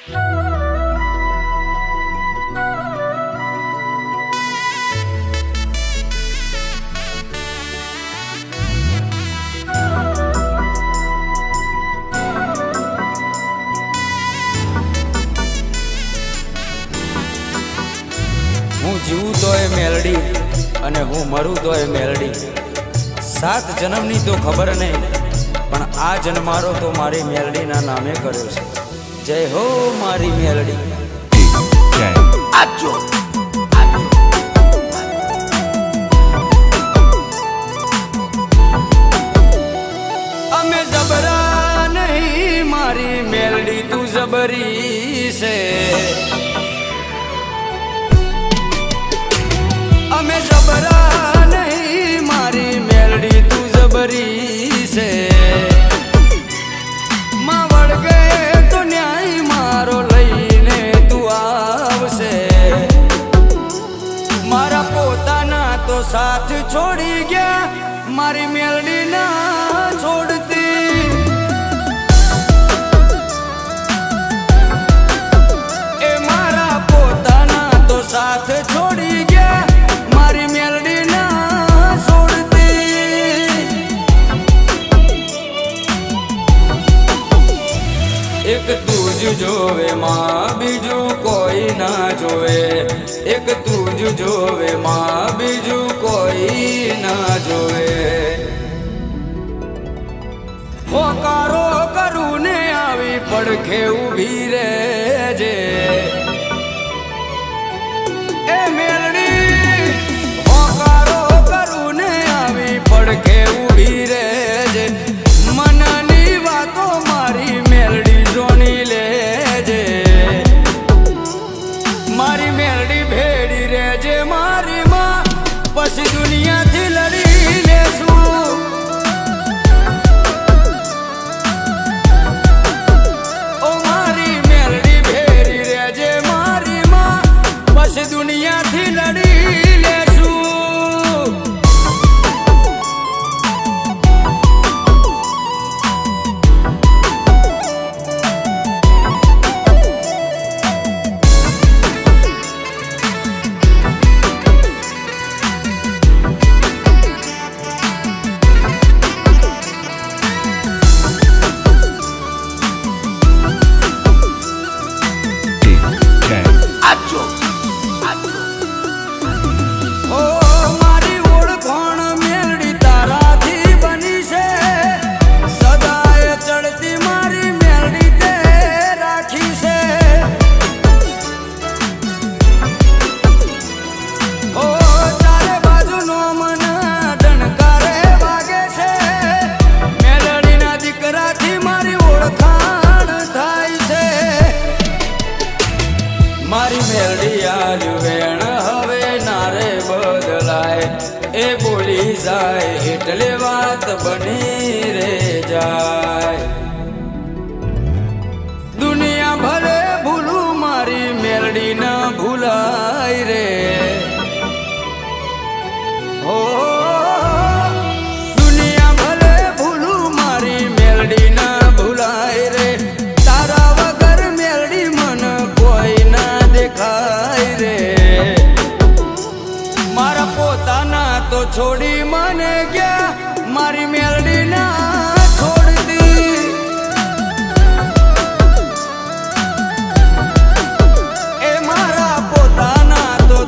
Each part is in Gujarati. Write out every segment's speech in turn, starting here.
હું જીવું તોય મેલડી અને હું મરું તોય મેલડી. 7 જન્મની તો ખબર નહીં, પણ આ જન્મારો તો મારી મેલડીના નામે કર્યો છે. જય હો મારી મેલડી. આજો અમે જબરા નહીં, મારી મેલડી તું જબરી છે. અમે જબરા નહીં, મારી મેલડી તું જબરી છે. માં વળગે તો ન્યાય મારો લઈને તું આવશે. મારા પોતાના તો સાથ છોડી ગયા, મારી મેલડી ના છોડતી. એ મારા પોતાના તો સાથ છોડી ગયા, મારી મેલડી ના છોડતી. એક તું જ જોવે માં, બીજું કોઈ ના જોવે. એક તું જ જોવે માં, બીજું કોઈ ના જોવે. હોકારો કરું ને આવી પડખે ઊભી રહેજે. એ મેલડી હોકારો કરું ને આવી પડખે ઊભી રહેજે. મનની વાતો મારી મેલડી જોણી લેજે. મારી મેલડી ભેડી રહેજે મારી માં, પછી દુનિયાથી લડી લેશું. ઓ મારી મેલડી ભેડી રહેજે મારી માં, પછી દુનિયાથી લડી લેશું. આજો ઓ મારી ઓળખાણ મેલડી તારાથી બની છે. સદાય ચડતી મારી મેલડી તે રાખી છે. ઓ ચારે બાજુનો મન ડણકારે વાગે છે. મેલડીના દીકરાથી મારી ઓળખાણ થાય છે. મારી મેલડી આલ્યું વેણ હવે નારે બદલાય. એ બોલી જાય એટલે વાત બની રે જાય. દુનિયા ભલે ભૂલું મારી મેલડી ના ભૂલાય રે. હો દુનિયા ભલે ભૂલું મારી મેલડી ના ભૂલાય રે. તારા વગર મેલડી મન કોઈ ના દેખાય રે. મારા પોતાના તો છોડી મને ગયા, મારી મેલડી ના છોડતી. એ મારા પોતાના તો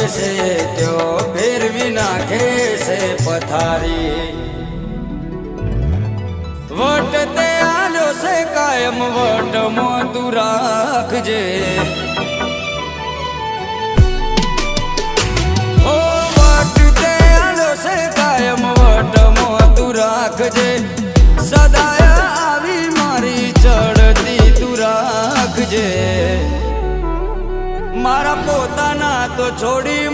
છે ત્યો ફેરવી નાખે છે પથારી વટ તે આલ્યો છે કાયમ વટમાં તું રાખજે ઓ વટ તે આલ્યો છે કાયમ વટમાં તું રાખજે સદાય આવી મારી ચડતી તું રાખજે મારા પોતાના તો છોડી